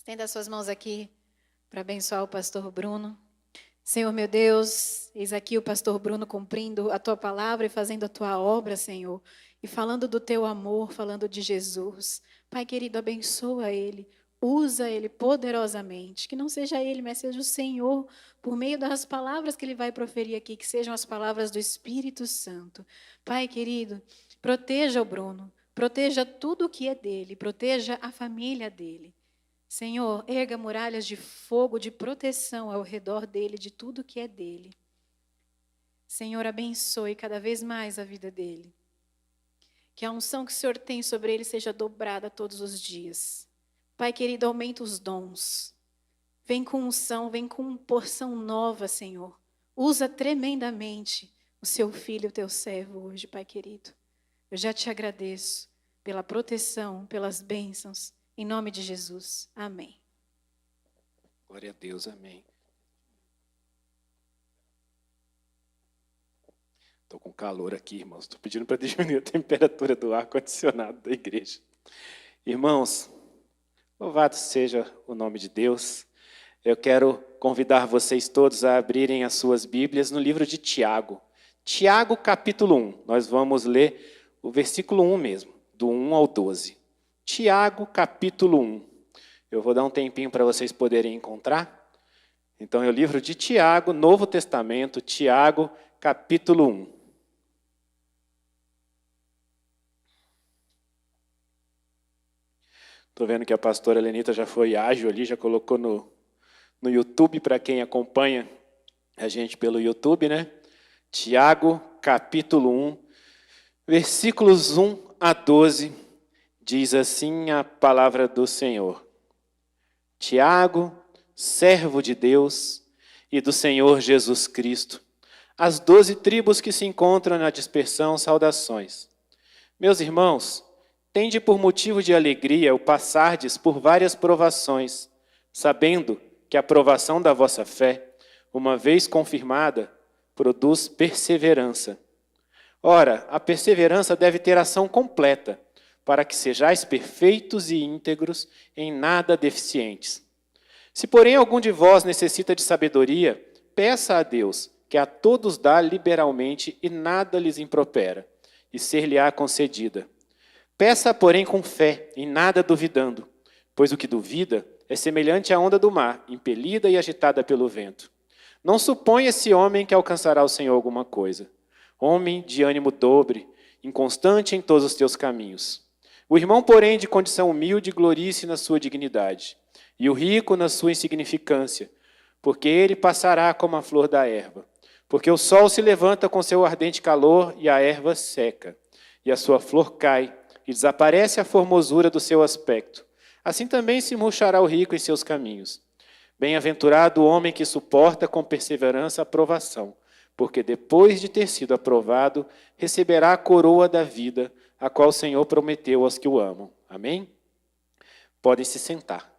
Estenda as suas mãos aqui para abençoar o pastor Bruno. Senhor meu Deus, eis aqui o pastor Bruno cumprindo a tua palavra e fazendo a tua obra, Senhor. E falando do teu amor, falando de Jesus. Pai querido, abençoa ele. Usa ele poderosamente. Que não seja ele, mas seja o Senhor, por meio das palavras que ele vai proferir aqui, que sejam as palavras do Espírito Santo. Pai querido, proteja o Bruno. Proteja tudo o que é dele. Proteja a família dele. Senhor, erga muralhas de fogo, de proteção ao redor dele, de tudo que é dele. Senhor, abençoe cada vez mais a vida dele. Que a unção que o Senhor tem sobre ele seja dobrada todos os dias. Pai querido, aumenta os dons. Vem com unção, vem com porção nova, Senhor. Usa tremendamente o seu filho, o teu servo hoje, Pai querido. Eu já te agradeço pela proteção, pelas bênçãos. Em nome de Jesus. Amém. Glória a Deus, amém. Estou com calor aqui, irmãos. Estou pedindo para diminuir a temperatura do ar-condicionado da igreja. Irmãos, louvado seja o nome de Deus. Eu quero convidar vocês todos a abrirem as suas Bíblias no livro de Tiago. Tiago, capítulo 1. Nós vamos ler o versículo 1 mesmo, do 1 ao 12. Tiago, capítulo 1. Eu vou dar um tempinho para vocês poderem encontrar. Então, é o livro de Tiago, Novo Testamento, Tiago, capítulo 1. Estou vendo que a pastora Lenita já foi ágil ali, já colocou no YouTube, para quem acompanha a gente pelo YouTube, né? Tiago, capítulo 1, versículos 1 a 12. Diz assim a palavra do Senhor. Tiago, servo de Deus e do Senhor Jesus Cristo, as 12 tribos que se encontram na dispersão, saudações. Meus irmãos, tende por motivo de alegria o passardes por várias provações, sabendo que a provação da vossa fé, uma vez confirmada, produz perseverança. Ora, a perseverança deve ter ação completa, para que sejais perfeitos e íntegros, em nada deficientes. Se, porém, algum de vós necessita de sabedoria, peça a Deus, que a todos dá liberalmente e nada lhes impropera, e ser-lhe-á concedida. Peça, porém, com fé, em nada duvidando, pois o que duvida é semelhante à onda do mar, impelida e agitada pelo vento. Não suponha esse homem que alcançará o Senhor alguma coisa. Homem de ânimo dobre, inconstante em todos os teus caminhos. O irmão, porém, de condição humilde, glorie-se na sua dignidade, e o rico na sua insignificância, porque ele passará como a flor da erva. Porque o sol se levanta com seu ardente calor, e a erva seca, e a sua flor cai, e desaparece a formosura do seu aspecto. Assim também se murchará o rico em seus caminhos. Bem-aventurado o homem que suporta com perseverança a provação, porque depois de ter sido aprovado, receberá a coroa da vida, a qual o Senhor prometeu aos que o amam. Amém? Podem se sentar.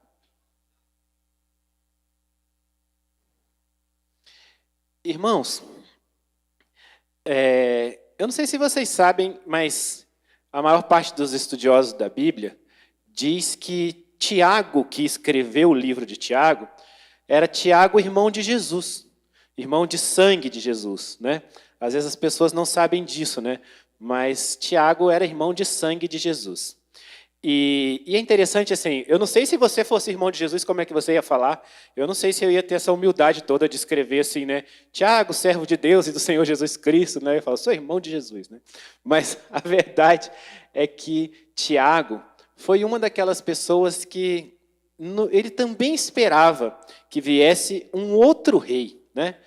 Irmãos, eu não sei se vocês sabem, mas a maior parte dos estudiosos da Bíblia diz que Tiago, que escreveu o livro de Tiago, era Tiago, irmão de Jesus, irmão de sangue de Jesus, né? Às vezes as pessoas não sabem disso, né? Mas Tiago era irmão de sangue de Jesus. E é interessante assim, eu não sei se você fosse irmão de Jesus, como é que você ia falar. Eu não sei se eu ia ter essa humildade toda de escrever assim, né? Tiago, servo de Deus e do Senhor Jesus Cristo, né? Eu falo, sou irmão de Jesus, né? Mas a verdade é que Tiago foi uma daquelas pessoas que ele também esperava que viesse um outro rei, né?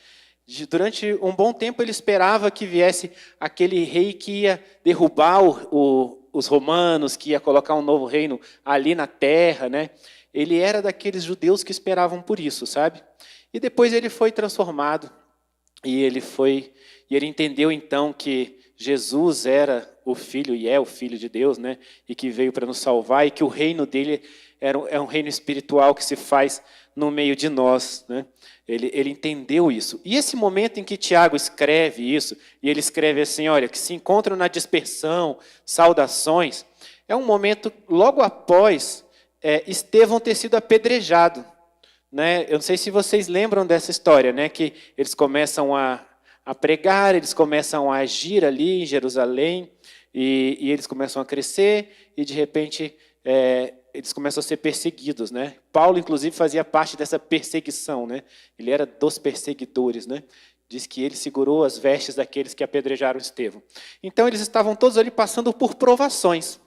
Durante um bom tempo ele esperava que viesse aquele rei que ia derrubar os romanos, que ia colocar um novo reino ali na terra, né? Ele era daqueles judeus que esperavam por isso, sabe? E depois ele foi transformado e ele entendeu então que Jesus era o Filho e é o Filho de Deus, né? E que veio para nos salvar e que o reino dele é um reino espiritual que se faz no meio de nós, né? Ele entendeu isso. E esse momento em que Tiago escreve isso, e ele escreve assim, olha, que se encontram na dispersão, saudações, é um momento logo após Estevão ter sido apedrejado. Né? Eu não sei se vocês lembram dessa história, né? Que eles começam a pregar, eles começam a agir ali em Jerusalém, e eles começam a crescer, e de repente eles começam a ser perseguidos. Né? Paulo, inclusive, fazia parte dessa perseguição. Né? Ele era dos perseguidores. Né? Diz que ele segurou as vestes daqueles que apedrejaram Estevão. Então, eles estavam todos ali passando por provações.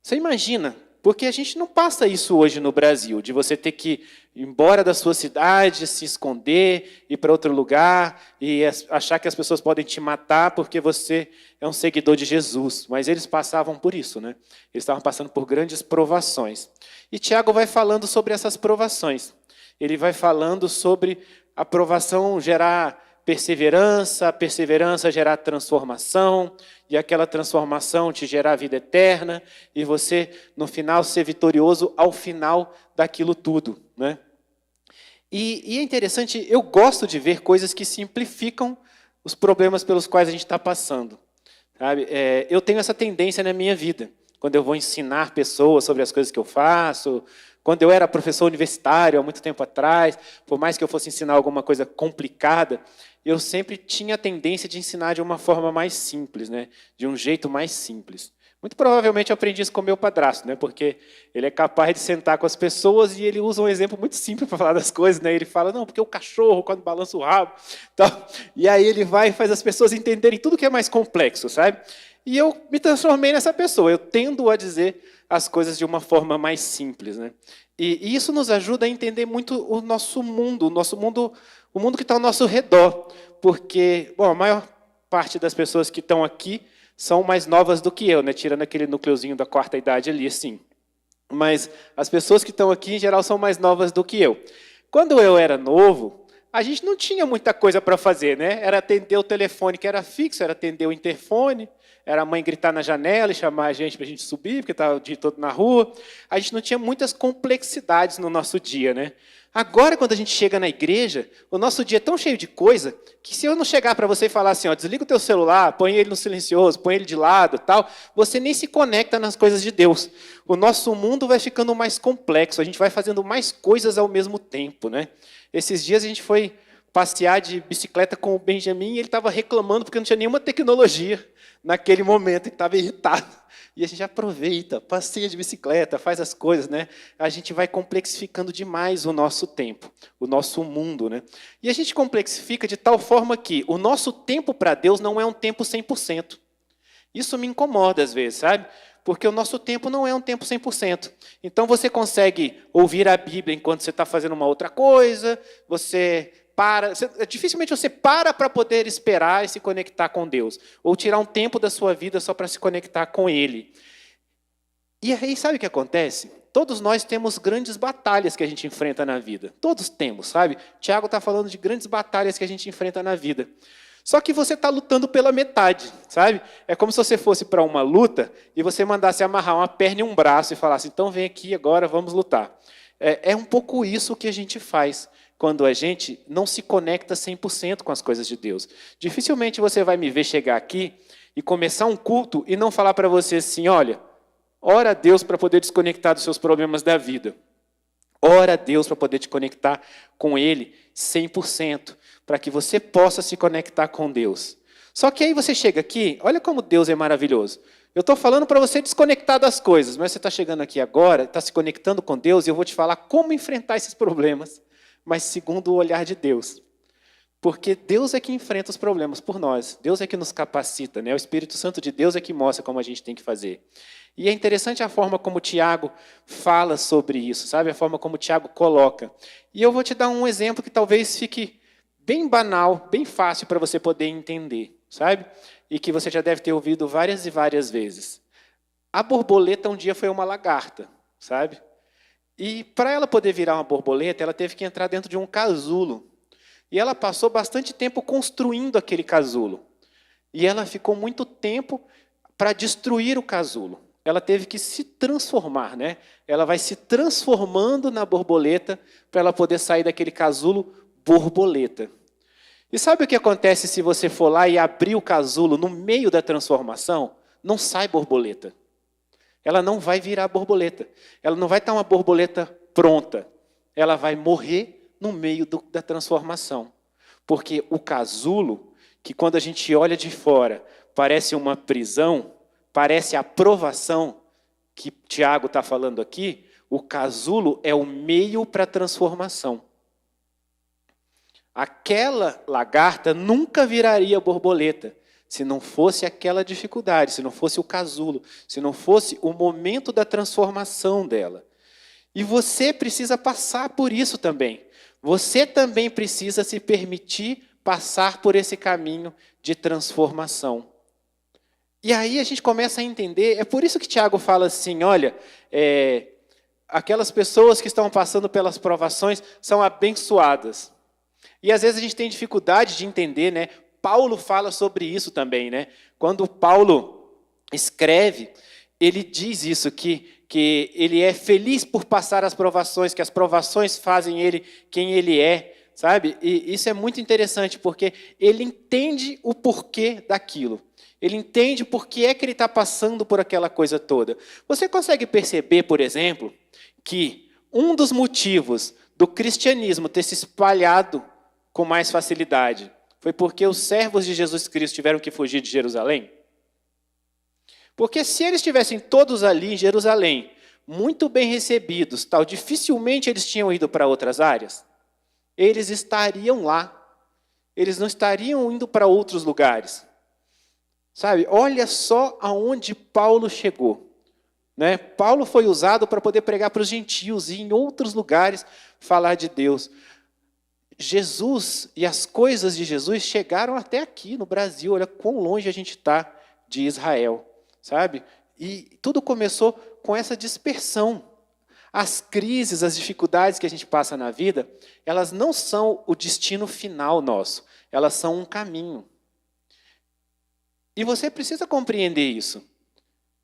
Você imagina, porque a gente não passa isso hoje no Brasil, de você ter que ir embora da sua cidade, se esconder, ir para outro lugar e achar que as pessoas podem te matar porque você é um seguidor de Jesus. Mas eles passavam por isso, né? Eles estavam passando por grandes provações. E Tiago vai falando sobre essas provações. Ele vai falando sobre a provação gerar perseverança, a perseverança gerar transformação, e aquela transformação te gerar a vida eterna, e você, no final, ser vitorioso ao final daquilo tudo. Né? E é interessante, eu gosto de ver coisas que simplificam os problemas pelos quais a gente está passando. Sabe? Eu tenho essa tendência na minha vida, quando eu vou ensinar pessoas sobre as coisas que eu faço. Quando eu era professor universitário, há muito tempo atrás, por mais que eu fosse ensinar alguma coisa complicada, eu sempre tinha a tendência de ensinar de uma forma mais simples, né? De um jeito mais simples. Muito provavelmente eu aprendi isso com meu padrasto, né? Porque ele é capaz de sentar com as pessoas e ele usa um exemplo muito simples para falar das coisas. Né? Ele fala, não, porque o cachorro, quando balança o rabo... Tal. E aí ele vai e faz as pessoas entenderem tudo que é mais complexo, sabe? E eu me transformei nessa pessoa. Eu tendo a dizer as coisas de uma forma mais simples. Né? E isso nos ajuda a entender muito o nosso mundo, o mundo que está ao nosso redor. Porque, bom, a maior parte das pessoas que estão aqui são mais novas do que eu, né? Tirando aquele núcleozinho da quarta idade ali, assim. Mas as pessoas que estão aqui, em geral, são mais novas do que eu. Quando eu era novo, a gente não tinha muita coisa para fazer, né? Era atender o telefone que era fixo, era atender o interfone, era a mãe gritar na janela e chamar a gente para a gente subir, porque estava o dia todo na rua. A gente não tinha muitas complexidades no nosso dia, né? Agora, quando a gente chega na igreja, o nosso dia é tão cheio de coisa, que se eu não chegar para você e falar assim, ó, desliga o teu celular, põe ele no silencioso, põe ele de lado, tal, você nem se conecta nas coisas de Deus. O nosso mundo vai ficando mais complexo, a gente vai fazendo mais coisas ao mesmo tempo. Né? Esses dias a gente foi passear de bicicleta com o Benjamin e ele estava reclamando porque não tinha nenhuma tecnologia naquele momento, ele estava irritado. E a gente aproveita, passeia de bicicleta, faz as coisas, né? A gente vai complexificando demais o nosso tempo, o nosso mundo, né? E a gente complexifica de tal forma que o nosso tempo para Deus não é um tempo 100%. Isso me incomoda às vezes, sabe? Porque o nosso tempo não é um tempo 100%. Então você consegue ouvir a Bíblia enquanto você está fazendo uma outra coisa, dificilmente você para poder esperar e se conectar com Deus, ou tirar um tempo da sua vida só para se conectar com Ele. E aí, sabe o que acontece? Todos nós temos grandes batalhas que a gente enfrenta na vida. Todos temos, sabe? Tiago está falando de grandes batalhas que a gente enfrenta na vida. Só que você está lutando pela metade, sabe? É como se você fosse para uma luta e você mandasse amarrar uma perna e um braço e falasse, então vem aqui agora, vamos lutar. É um pouco isso que a gente faz quando a gente não se conecta 100% com as coisas de Deus. Dificilmente você vai me ver chegar aqui e começar um culto e não falar para você assim, olha, ora a Deus para poder desconectar dos seus problemas da vida. Ora a Deus para poder te conectar com Ele 100%, para que você possa se conectar com Deus. Só que aí você chega aqui, olha como Deus é maravilhoso. Eu estou falando para você desconectar das coisas, mas você está chegando aqui agora, está se conectando com Deus, e eu vou te falar como enfrentar esses problemas, mas segundo o olhar de Deus. Porque Deus é que enfrenta os problemas por nós. Deus é que nos capacita, né? O Espírito Santo de Deus é que mostra como a gente tem que fazer. E é interessante a forma como Tiago fala sobre isso, sabe? A forma como Tiago coloca. E eu vou te dar um exemplo que talvez fique bem banal, bem fácil para você poder entender, sabe? E que você já deve ter ouvido várias e várias vezes. A borboleta um dia foi uma lagarta, sabe? E para ela poder virar uma borboleta, ela teve que entrar dentro de um casulo. E ela passou bastante tempo construindo aquele casulo. E ela ficou muito tempo para destruir o casulo. Ela teve que se transformar, né? Ela vai se transformando na borboleta para ela poder sair daquele casulo borboleta. E sabe o que acontece se você for lá e abrir o casulo no meio da transformação? Não sai borboleta. ela não vai virar borboleta. Ela não vai estar uma borboleta pronta. Ela vai morrer no meio da transformação. Porque o casulo, que quando a gente olha de fora, parece uma prisão, parece a provação que Tiago está falando aqui, o casulo é o meio para a transformação. Aquela lagarta nunca viraria borboleta se não fosse aquela dificuldade, se não fosse o casulo, se não fosse o momento da transformação dela. E você precisa passar por isso também. Você também precisa se permitir passar por esse caminho de transformação. E aí a gente começa a entender, é por isso que Tiago fala assim, olha, aquelas pessoas que estão passando pelas provações são abençoadas. E às vezes a gente tem dificuldade de entender, né? Paulo fala sobre isso também, né? Quando Paulo escreve, ele diz isso, que ele é feliz por passar as provações, que as provações fazem ele quem ele é, sabe? E isso é muito interessante, porque ele entende o porquê daquilo. Ele entende por que é que ele está passando por aquela coisa toda. Você consegue perceber, por exemplo, que um dos motivos do cristianismo ter se espalhado com mais facilidade foi porque os servos de Jesus Cristo tiveram que fugir de Jerusalém? Porque se eles estivessem todos ali em Jerusalém, muito bem recebidos, tal, dificilmente eles tinham ido para outras áreas. Eles estariam lá. Eles não estariam indo para outros lugares. Sabe? Olha só aonde Paulo chegou. Né? Paulo foi usado para poder pregar para os gentios e em outros lugares falar de Deus. Jesus e as coisas de Jesus chegaram até aqui no Brasil. Olha quão longe a gente está de Israel, sabe? E tudo começou com essa dispersão. As crises, as dificuldades que a gente passa na vida, elas não são o destino final nosso. Elas são um caminho. E você precisa compreender isso.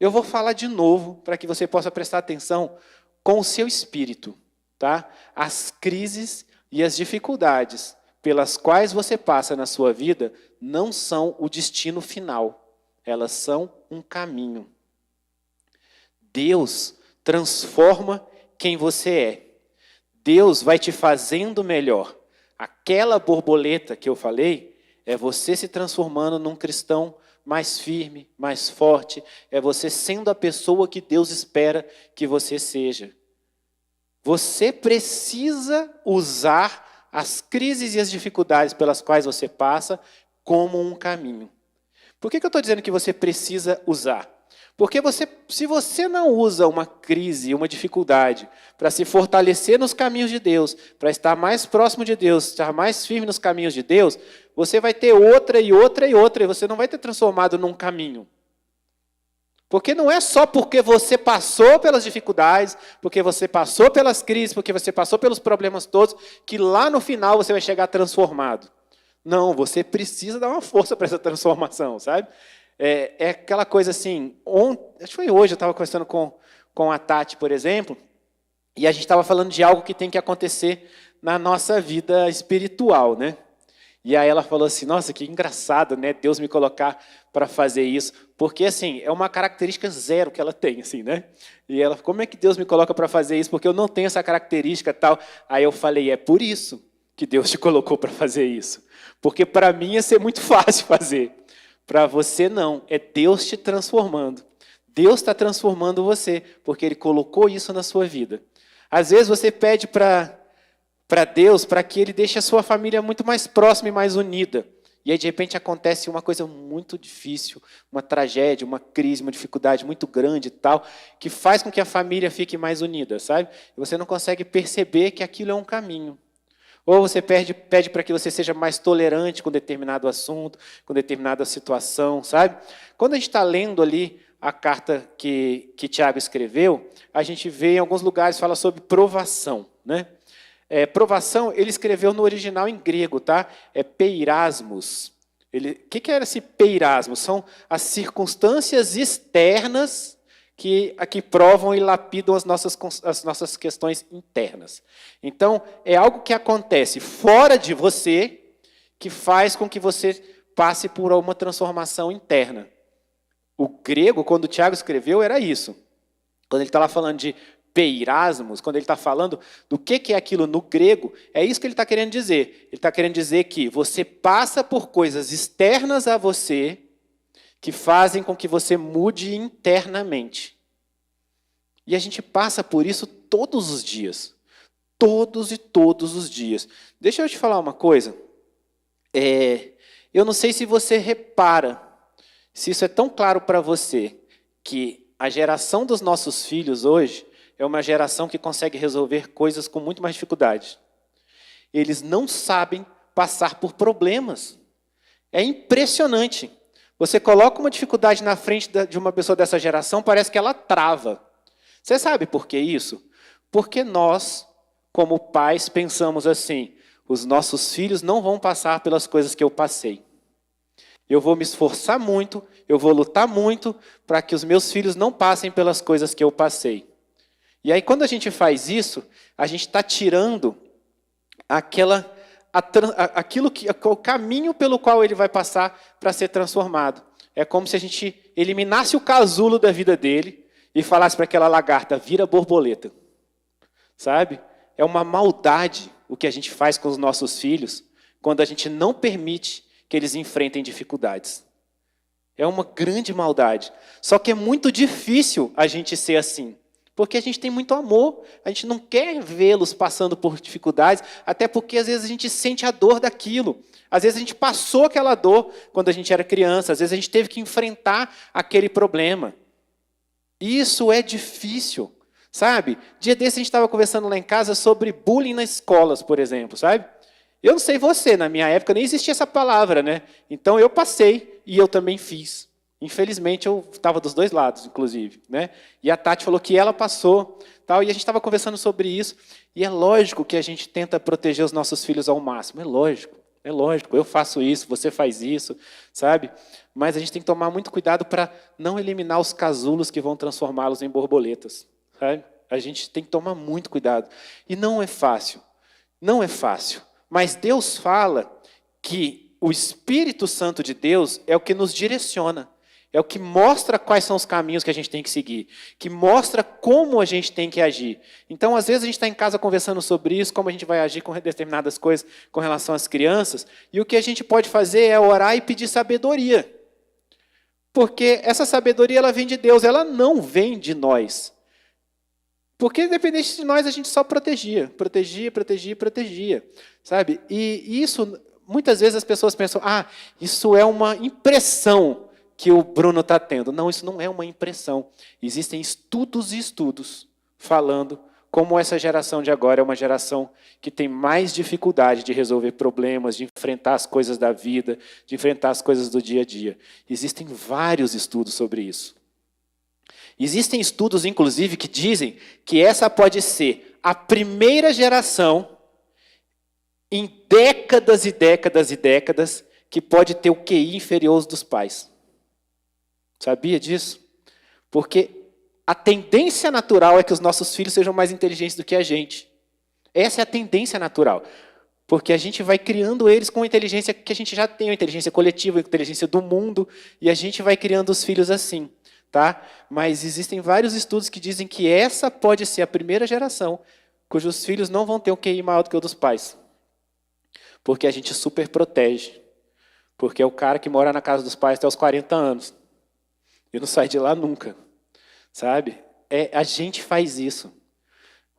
Eu vou falar de novo para que você possa prestar atenção com o seu espírito, tá? As crises e as dificuldades pelas quais você passa na sua vida não são o destino final. Elas são um caminho. Deus transforma quem você é. Deus vai te fazendo melhor. Aquela borboleta que eu falei é você se transformando num cristão mais firme, mais forte. É você sendo a pessoa que Deus espera que você seja. Você precisa usar as crises e as dificuldades pelas quais você passa como um caminho. Por que eu estou dizendo que você precisa usar? Porque se você não usa uma crise, uma dificuldade, para se fortalecer nos caminhos de Deus, para estar mais próximo de Deus, estar mais firme nos caminhos de Deus, você vai ter outra e outra e outra, e você não vai ter transformado num caminho. Porque não é só porque você passou pelas dificuldades, porque você passou pelas crises, porque você passou pelos problemas todos, que lá no final você vai chegar transformado. Não, você precisa dar uma força para essa transformação, sabe? É aquela coisa assim, acho que foi hoje, eu estava conversando com a Tati, por exemplo, e a gente estava falando de algo que tem que acontecer na nossa vida espiritual, né? E aí ela falou assim, nossa, que engraçado, né? Deus me colocar para fazer isso. Porque, assim, é uma característica zero que ela tem, assim, né? E ela, como é que Deus me coloca para fazer isso? Porque eu não tenho essa característica tal. Aí eu falei, é por isso que Deus te colocou para fazer isso. Porque para mim ia ser muito fácil fazer. Para você não, é Deus te transformando. Deus está transformando você, porque Ele colocou isso na sua vida. Às vezes você pede para Deus, para que Ele deixe a sua família muito mais próxima e mais unida. E aí, de repente, acontece uma coisa muito difícil, uma tragédia, uma crise, uma dificuldade muito grande e tal, que faz com que a família fique mais unida, sabe? E você não consegue perceber que aquilo é um caminho. Ou você pede para que você seja mais tolerante com determinado assunto, com determinada situação, sabe? Quando a gente está lendo ali a carta que Tiago escreveu, a gente vê em alguns lugares, fala sobre provação, né? Provação, ele escreveu no original em grego, tá? É peirasmos. O que era esse peirasmos? São as circunstâncias externas que provam e lapidam as nossas questões internas. Então, é algo que acontece fora de você, que faz com que você passe por uma transformação interna. O grego, quando Tiago escreveu, era isso. Quando ele está lá falando de peirasmos, quando ele está falando do que é aquilo no grego, é isso que ele está querendo dizer. Ele está querendo dizer que você passa por coisas externas a você que fazem com que você mude internamente. E a gente passa por isso todos os dias. Todos e todos os dias. Deixa eu te falar uma coisa. Eu não sei se você repara, se isso é tão claro para você, que a geração dos nossos filhos hoje é uma geração que consegue resolver coisas com muito mais dificuldade. Eles não sabem passar por problemas. É impressionante. Você coloca uma dificuldade na frente de uma pessoa dessa geração, parece que ela trava. Você sabe por que isso? Porque nós, como pais, pensamos assim: os nossos filhos não vão passar pelas coisas que eu passei. Eu vou me esforçar muito, eu vou lutar muito para que os meus filhos não passem pelas coisas que eu passei. E aí, quando a gente faz isso, a gente está tirando o caminho pelo qual ele vai passar para ser transformado. É como se a gente eliminasse o casulo da vida dele e falasse para aquela lagarta: vira borboleta. Sabe? É uma maldade o que a gente faz com os nossos filhos quando a gente não permite que eles enfrentem dificuldades. É uma grande maldade. Só que é muito difícil a gente ser assim. Porque a gente tem muito amor, a gente não quer vê-los passando por dificuldades, até porque às vezes a gente sente a dor daquilo. Às vezes a gente passou aquela dor quando a gente era criança, às vezes a gente teve que enfrentar aquele problema. Isso é difícil, sabe? Dia desse a gente estava conversando lá em casa sobre bullying nas escolas, por exemplo, sabe? Eu não sei você, na minha época nem existia essa palavra, né? Então eu passei e eu também fiz. Infelizmente, eu estava dos dois lados, inclusive, né? E a Tati falou que ela passou, tal, e a gente estava conversando sobre isso. E é lógico que a gente tenta proteger os nossos filhos ao máximo. É lógico. Eu faço isso, você faz isso, sabe? Mas a gente tem que tomar muito cuidado para não eliminar os casulos que vão transformá-los em borboletas, sabe? A gente tem que tomar muito cuidado. E não é fácil. Não é fácil. Mas Deus fala que o Espírito Santo de Deus é o que nos direciona. É o que mostra quais são os caminhos que a gente tem que seguir, que mostra como a gente tem que agir. Então, às vezes, a gente está em casa conversando sobre isso, como a gente vai agir com determinadas coisas com relação às crianças, e o que a gente pode fazer é orar e pedir sabedoria. Porque essa sabedoria ela vem de Deus, ela não vem de nós. Porque, independente de nós, a gente só protegia, sabe? E isso, muitas vezes as pessoas pensam: isso é uma impressão que o Bruno está tendo. Não, isso não é uma impressão. Existem estudos e estudos falando como essa geração de agora é uma geração que tem mais dificuldade de resolver problemas, de enfrentar as coisas da vida, de enfrentar as coisas do dia a dia. Existem vários estudos sobre isso. Existem estudos, inclusive, que dizem que essa pode ser a primeira geração em décadas e décadas e décadas que pode ter o QI inferior aos dos pais. Sabia disso? Porque a tendência natural é que os nossos filhos sejam mais inteligentes do que a gente. Essa é a tendência natural. Porque a gente vai criando eles com a inteligência que a gente já tem, a inteligência coletiva, a inteligência do mundo, e a gente vai criando os filhos assim. Tá? Mas existem vários estudos que dizem que essa pode ser a primeira geração cujos filhos não vão ter um QI maior do que o dos pais. Porque a gente super protege. Porque é o cara que mora na casa dos pais até os 40 anos. E não sai de lá nunca. Sabe? A gente faz isso.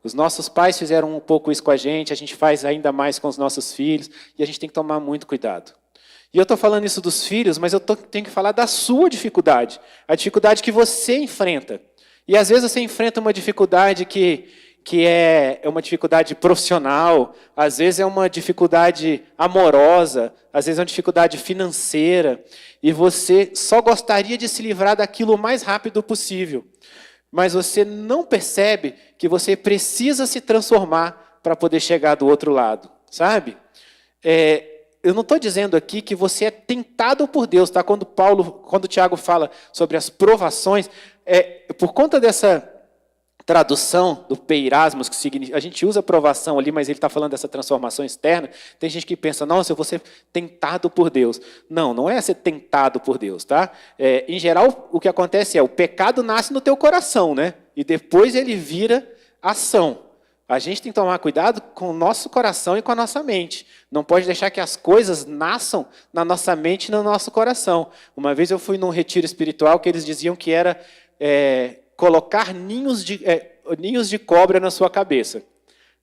Os nossos pais fizeram um pouco isso com a gente faz ainda mais com os nossos filhos, e a gente tem que tomar muito cuidado. E eu estou falando isso dos filhos, mas eu tenho que falar da sua dificuldade. A dificuldade que você enfrenta. E às vezes você enfrenta uma dificuldade que é uma dificuldade profissional, às vezes é uma dificuldade amorosa, às vezes é uma dificuldade financeira, e você só gostaria de se livrar daquilo o mais rápido possível. Mas você não percebe que você precisa se transformar para poder chegar do outro lado, sabe? Eu não estou dizendo aqui que você é tentado por Deus, tá? Quando o Tiago fala sobre as provações, por conta tradução do peirasmos, que significa, a gente usa provação ali, mas ele está falando dessa transformação externa. Tem gente que pensa, nossa, eu vou ser tentado por Deus. Não, não é ser tentado por Deus, tá? Em geral, o que acontece é, o pecado nasce no teu coração, né? E depois ele vira ação. A gente tem que tomar cuidado com o nosso coração e com a nossa mente. Não pode deixar que as coisas nasçam na nossa mente e no nosso coração. Uma vez eu fui num retiro espiritual que eles diziam que era colocar ninhos de cobra na sua cabeça,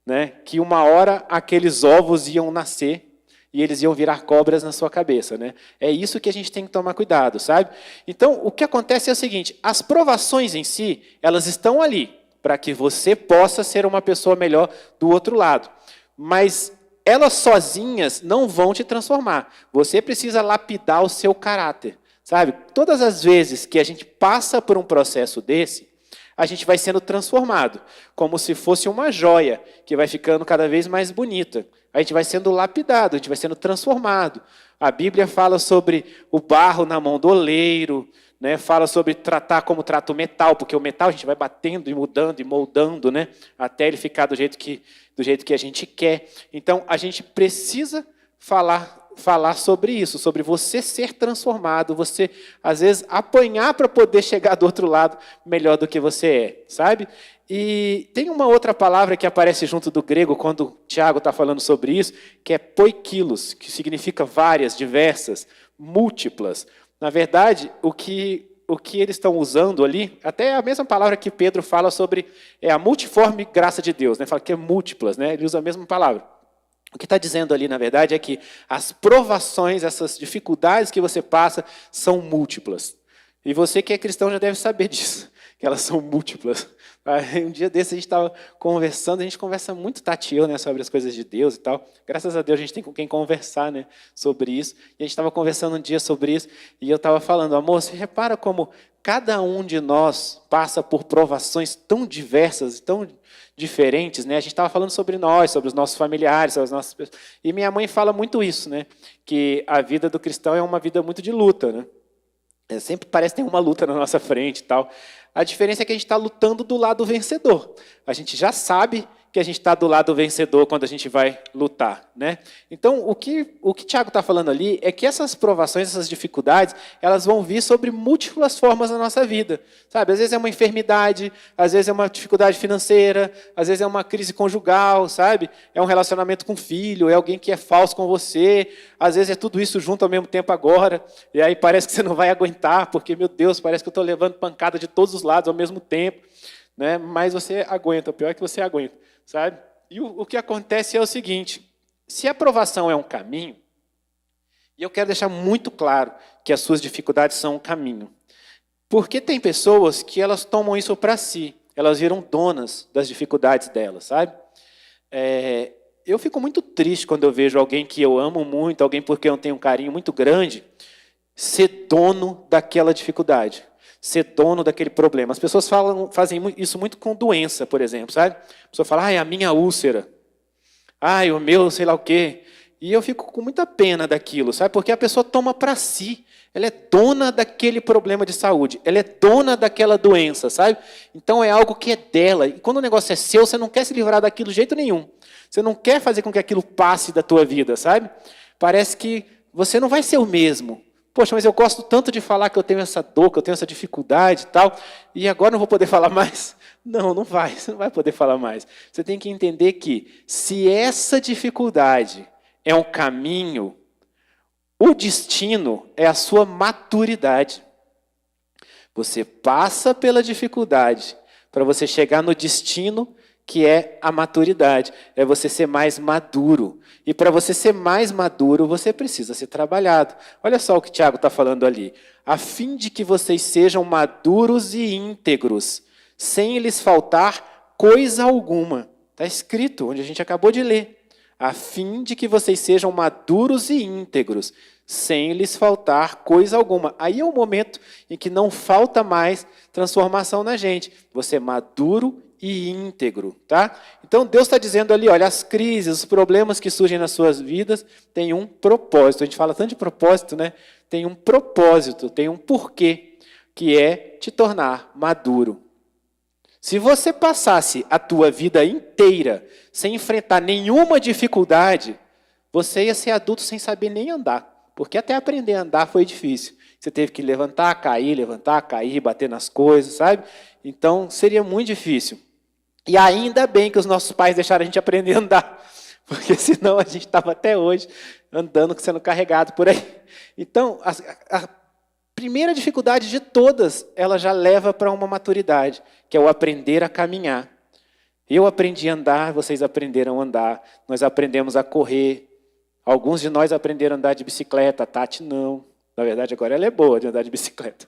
né? Que uma hora aqueles ovos iam nascer e eles iam virar cobras na sua cabeça, né? É isso que a gente tem que tomar cuidado, sabe? Então, o que acontece é o seguinte, as provações em si, elas estão ali para que você possa ser uma pessoa melhor do outro lado. Mas elas sozinhas não vão te transformar. Você precisa lapidar o seu caráter, sabe? Todas as vezes que a gente passa por um processo desse, a gente vai sendo transformado, como se fosse uma joia, que vai ficando cada vez mais bonita. A gente vai sendo lapidado, a gente vai sendo transformado. A Bíblia fala sobre o barro na mão do oleiro, né? Fala sobre tratar como trata o metal, porque o metal a gente vai batendo e mudando e moldando, né? Até ele ficar do jeito que a gente quer. Então, a gente precisa falar sobre isso, sobre você ser transformado, você, às vezes, apanhar para poder chegar do outro lado melhor do que você é, sabe? E tem uma outra palavra que aparece junto do grego, quando o Tiago está falando sobre isso, que é poikilos, que significa várias, diversas, múltiplas. Na verdade, o que eles estão usando ali, até é a mesma palavra que Pedro fala sobre a multiforme graça de Deus, né? Fala que é múltiplas, né? Ele usa a mesma palavra. O que está dizendo ali, na verdade, é que as provações, essas dificuldades que você passa, são múltiplas. E você que é cristão já deve saber disso, que elas são múltiplas. Um dia desse a gente estava conversando, a gente conversa muito, Tati e eu, né, sobre as coisas de Deus e tal. Graças a Deus a gente tem com quem conversar, né, sobre isso. E a gente estava conversando um dia sobre isso, e eu estava falando, amor, você repara como cada um de nós passa por provações tão diversas, tão diferentes, né? A gente estava falando sobre nós, sobre os nossos familiares, sobre as nossas pessoas. E minha mãe fala muito isso, né? Que a vida do cristão é uma vida muito de luta, né? Sempre parece que tem uma luta na nossa frente e tal. A diferença é que a gente está lutando do lado vencedor. A gente já sabe que a gente está do lado vencedor quando a gente vai lutar, né? Então, o que Tiago está falando ali é que essas provações, essas dificuldades, elas vão vir sobre múltiplas formas na nossa vida, sabe? Às vezes é uma enfermidade, às vezes é uma dificuldade financeira, às vezes é uma crise conjugal, sabe? É um relacionamento com o filho, é alguém que é falso com você, às vezes é tudo isso junto ao mesmo tempo agora, e aí parece que você não vai aguentar, porque, meu Deus, parece que eu estou levando pancada de todos os lados ao mesmo tempo, né? Mas você aguenta, o pior é que você aguenta. Sabe? E o que acontece é o seguinte, se a aprovação é um caminho, e eu quero deixar muito claro que as suas dificuldades são um caminho, porque tem pessoas que elas tomam isso para si, elas viram donas das dificuldades delas, sabe? Eu fico muito triste quando eu vejo alguém que eu amo muito, alguém por quem eu tenho um carinho muito grande, ser dono daquela dificuldade. Ser dono daquele problema. As pessoas fazem isso muito com doença, por exemplo, sabe? A pessoa fala, a minha úlcera. O meu sei lá o quê. E eu fico com muita pena daquilo, sabe? Porque a pessoa toma para si. Ela é dona daquele problema de saúde. Ela é dona daquela doença, sabe? Então é algo que é dela. E quando o negócio é seu, você não quer se livrar daquilo de jeito nenhum. Você não quer fazer com que aquilo passe da tua vida, sabe? Parece que você não vai ser o mesmo. Poxa, mas eu gosto tanto de falar que eu tenho essa dor, que eu tenho essa dificuldade e tal, e agora não vou poder falar mais? Não vai, você não vai poder falar mais. Você tem que entender que, se essa dificuldade é um caminho, o destino é a sua maturidade. Você passa pela dificuldade para você chegar no destino que é a maturidade, é você ser mais maduro. E para você ser mais maduro, você precisa ser trabalhado. Olha só o que Tiago está falando ali. A fim de que vocês sejam maduros e íntegros, sem lhes faltar coisa alguma. Está escrito, onde a gente acabou de ler. A fim de que vocês sejam maduros e íntegros, sem lhes faltar coisa alguma. Aí é o momento em que não falta mais transformação na gente. Você é maduro e íntegro, tá? Então Deus está dizendo ali, olha, as crises, os problemas que surgem nas suas vidas têm um propósito. A gente fala tanto de propósito, né? Tem um propósito, tem um porquê, que é te tornar maduro. Se você passasse a tua vida inteira sem enfrentar nenhuma dificuldade, você ia ser adulto sem saber nem andar. Porque até aprender a andar foi difícil. Você teve que levantar, cair, bater nas coisas, sabe? Então, seria muito difícil. E ainda bem que os nossos pais deixaram a gente aprender a andar. Porque senão a gente estava até hoje andando, sendo carregado por aí. Então, a primeira dificuldade de todas, ela já leva para uma maturidade, que é o aprender a caminhar. Eu aprendi a andar, vocês aprenderam a andar, nós aprendemos a correr. Alguns de nós aprenderam a andar de bicicleta, a Tati não. Na verdade, agora ela é boa de andar de bicicleta.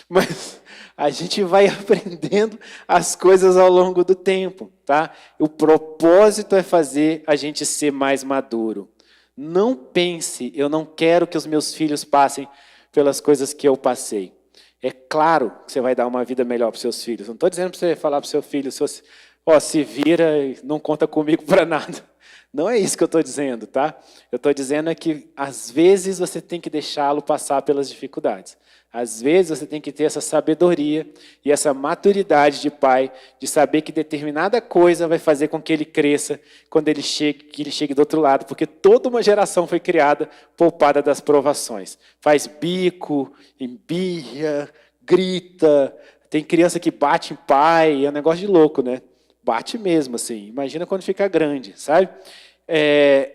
Mas a gente vai aprendendo as coisas ao longo do tempo, tá? O propósito é fazer a gente ser mais maduro. Não pense, eu não quero que os meus filhos passem pelas coisas que eu passei. É claro que você vai dar uma vida melhor para os seus filhos. Não estou dizendo para você falar para o seu filho, se vira e não conta comigo para nada. Não é isso que eu estou dizendo, tá? Eu estou dizendo é que, às vezes, você tem que deixá-lo passar pelas dificuldades. Às vezes, você tem que ter essa sabedoria e essa maturidade de pai, de saber que determinada coisa vai fazer com que ele cresça quando ele chegue do outro lado, porque toda uma geração foi criada poupada das provações. Faz bico, embirra, grita, tem criança que bate em pai, é um negócio de louco, né? Bate mesmo, assim. Imagina quando fica grande, sabe?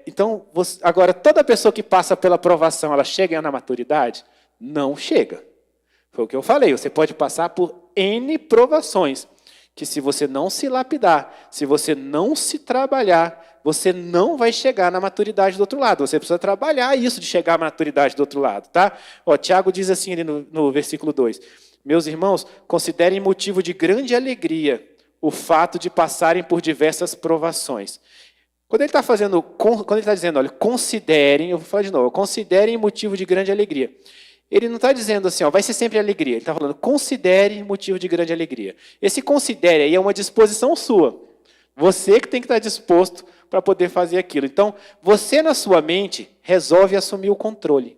Então, agora, toda pessoa que passa pela provação, ela chega na maturidade? Não chega. Foi o que eu falei, você pode passar por N provações, que se você não se lapidar, se você não se trabalhar, você não vai chegar na maturidade do outro lado. Você precisa trabalhar isso de chegar à maturidade do outro lado, tá? Tiago diz assim ali no versículo 2, meus irmãos, considerem motivo de grande alegria o fato de passarem por diversas provações. Quando ele está dizendo, olha, considerem, eu vou falar de novo, considerem motivo de grande alegria. Ele não está dizendo assim, vai ser sempre alegria. Ele está falando, considere motivo de grande alegria. Esse considere aí é uma disposição sua. Você que tem que estar disposto para poder fazer aquilo. Então, você na sua mente resolve assumir o controle.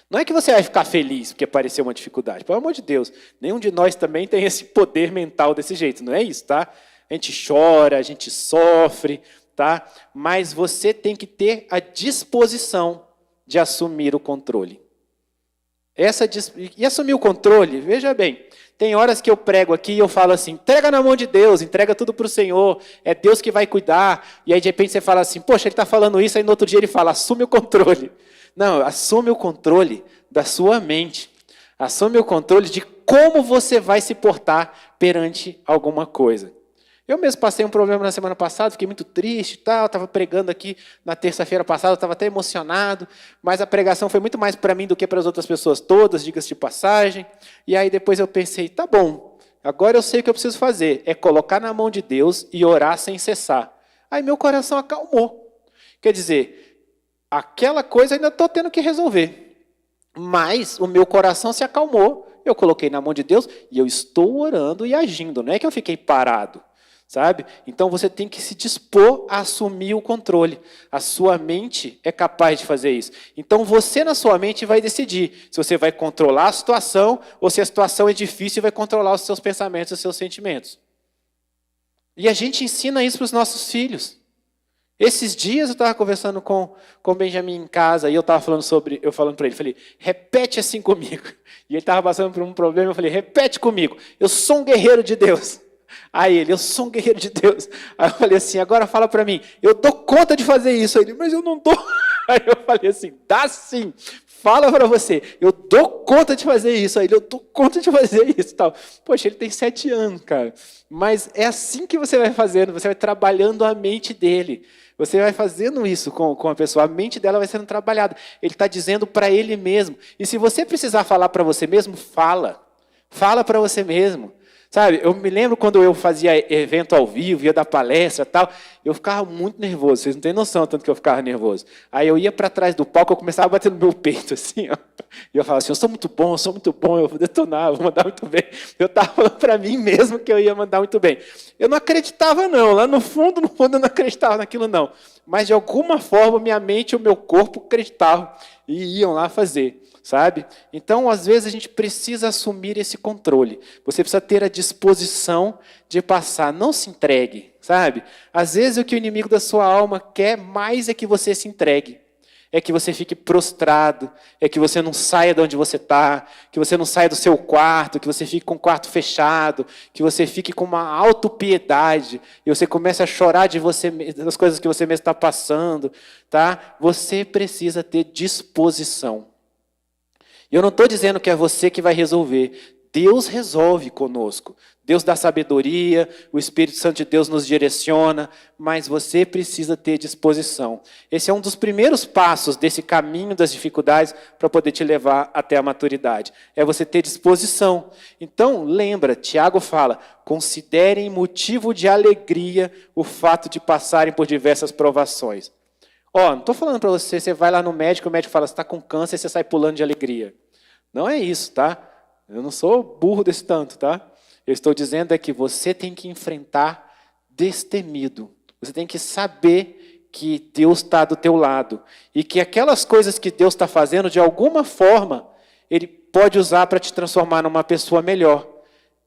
Não é que você vai ficar feliz porque apareceu uma dificuldade. Pelo amor de Deus, nenhum de nós também tem esse poder mental desse jeito. Não é isso, tá? A gente chora, a gente sofre, tá? Mas você tem que ter a disposição de assumir o controle. E assumir o controle, veja bem, tem horas que eu prego aqui e eu falo assim, entrega na mão de Deus, entrega tudo para o Senhor, é Deus que vai cuidar, e aí de repente você fala assim, poxa, ele está falando isso, aí no outro dia ele fala, assume o controle. Não, assume o controle da sua mente, assume o controle de como você vai se portar perante alguma coisa. Eu mesmo passei um problema na semana passada, fiquei muito triste e tal, estava pregando aqui na terça-feira passada, estava até emocionado, mas a pregação foi muito mais para mim do que para as outras pessoas todas, diga-se de passagem. E aí depois eu pensei, tá bom, agora eu sei o que eu preciso fazer, é colocar na mão de Deus e orar sem cessar. Aí meu coração acalmou. Quer dizer, aquela coisa ainda estou tendo que resolver, mas o meu coração se acalmou, eu coloquei na mão de Deus e eu estou orando e agindo, não é que eu fiquei parado. Sabe? Então você tem que se dispor a assumir o controle. A sua mente é capaz de fazer isso. Então você na sua mente vai decidir se você vai controlar a situação ou se a situação é difícil e vai controlar os seus pensamentos e os seus sentimentos. E a gente ensina isso para os nossos filhos. Esses dias eu estava conversando com o Benjamin em casa e eu falando para ele, falei, repete assim comigo. E ele estava passando por um problema, eu falei, repete comigo, eu sou um guerreiro de Deus. Aí ele, eu sou um guerreiro de Deus. Aí eu falei assim, agora fala para mim, eu dou conta de fazer isso. Aí ele, mas eu não dou. Aí eu falei assim, dá sim. Fala para você, eu dou conta de fazer isso. Aí ele, eu dou conta de fazer isso. Tal. Poxa, ele tem 7 anos, cara. Mas é assim que você vai fazendo, você vai trabalhando a mente dele. Você vai fazendo isso com a pessoa, a mente dela vai sendo trabalhada. Ele está dizendo para ele mesmo. E se você precisar falar para você mesmo, fala. Fala para você mesmo. Sabe, eu me lembro quando eu fazia evento ao vivo, ia dar palestra e tal, eu ficava muito nervoso, vocês não têm noção tanto que eu ficava nervoso. Aí eu ia para trás do palco, eu começava a bater no meu peito, assim, ó. E eu falava assim, eu sou muito bom, eu vou detonar, eu vou mandar muito bem. Eu estava falando para mim mesmo que eu ia mandar muito bem. Eu não acreditava não, lá no fundo eu não acreditava naquilo não. Mas de alguma forma minha mente e o meu corpo acreditavam e iam lá fazer. sabe? Então, às vezes, a gente precisa assumir esse controle. Você precisa ter a disposição de passar. Não se entregue, sabe? Às vezes, o que o inimigo da sua alma quer mais é que você se entregue. É que você fique prostrado, é que você não saia de onde você está, que você não saia do seu quarto, que você fique com o quarto fechado, que você fique com uma autopiedade, e você comece a chorar de você, das coisas que você mesmo está passando, tá? Você precisa ter disposição. E eu não estou dizendo que é você que vai resolver. Deus resolve conosco. Deus dá sabedoria, o Espírito Santo de Deus nos direciona, mas você precisa ter disposição. Esse é um dos primeiros passos desse caminho das dificuldades para poder te levar até a maturidade. É você ter disposição. Então, lembra, Tiago fala, considerem motivo de alegria o fato de passarem por diversas provações. Ó, não estou falando para você, você vai lá no médico, o médico fala, você está com câncer, e você sai pulando de alegria. Não é isso, tá? Eu não sou burro desse tanto, tá? Eu estou dizendo é que você tem que enfrentar destemido. Você tem que saber que Deus está do teu lado. E que aquelas coisas que Deus está fazendo, de alguma forma, Ele pode usar para te transformar numa pessoa melhor.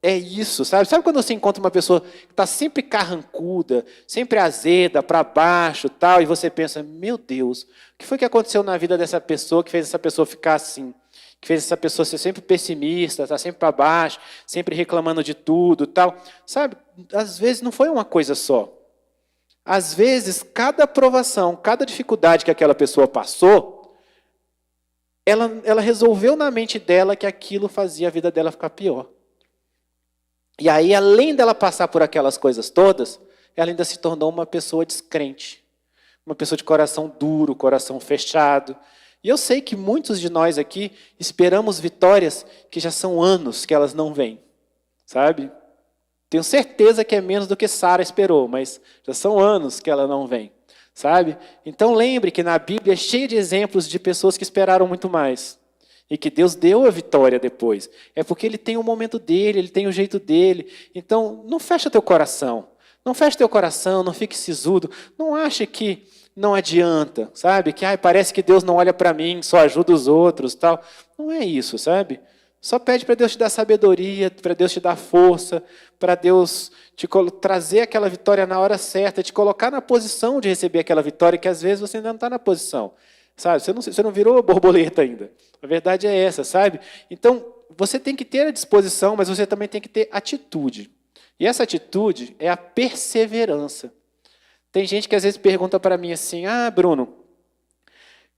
É isso, sabe? Sabe quando você encontra uma pessoa que está sempre carrancuda, sempre azeda, para baixo, tal, e você pensa, meu Deus, o que foi que aconteceu na vida dessa pessoa que fez essa pessoa ficar assim? Que fez essa pessoa ser sempre pessimista, estar sempre para baixo, sempre reclamando de tudo, tal. Sabe, às vezes não foi uma coisa só. Às vezes, cada provação, cada dificuldade que aquela pessoa passou, ela resolveu na mente dela que aquilo fazia a vida dela ficar pior. E aí, além dela passar por aquelas coisas todas, ela ainda se tornou uma pessoa descrente. Uma pessoa de coração duro, coração fechado. E eu sei que muitos de nós aqui esperamos vitórias que já são anos que elas não vêm, sabe? Tenho certeza que é menos do que Sara esperou, mas já são anos que ela não vem, sabe? Então lembre que na Bíblia é cheio de exemplos de pessoas que esperaram muito mais e que Deus deu a vitória depois. É porque Ele tem o momento dele, Ele tem o jeito dele. Então não fecha teu coração, não fecha teu coração, não fique sisudo, não ache que não adianta, sabe? Que parece que Deus não olha para mim, só ajuda os outros, tal. Não é isso, sabe? Só pede para Deus te dar sabedoria, para Deus te dar força, para Deus te trazer aquela vitória na hora certa, te colocar na posição de receber aquela vitória, que às vezes você ainda não está na posição, sabe? Você não virou borboleta ainda. A verdade é essa, sabe? Então, você tem que ter a disposição, mas você também tem que ter atitude. E essa atitude é a perseverança. Tem gente que às vezes pergunta para mim assim, Bruno,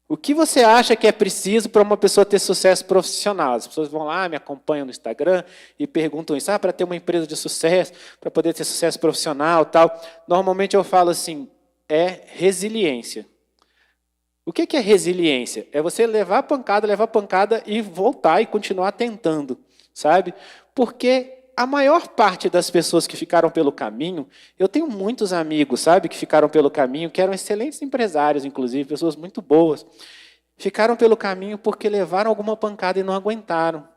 o que você acha que é preciso para uma pessoa ter sucesso profissional? As pessoas vão lá, me acompanham no Instagram e perguntam isso, para ter uma empresa de sucesso, para poder ter sucesso profissional, tal. Normalmente eu falo assim, é resiliência. O que é resiliência? É você levar a pancada e voltar e continuar tentando, sabe? Porque a maior parte das pessoas que ficaram pelo caminho, eu tenho muitos amigos, sabe, que ficaram pelo caminho, que eram excelentes empresários, inclusive, pessoas muito boas. Ficaram pelo caminho porque levaram alguma pancada e não aguentaram.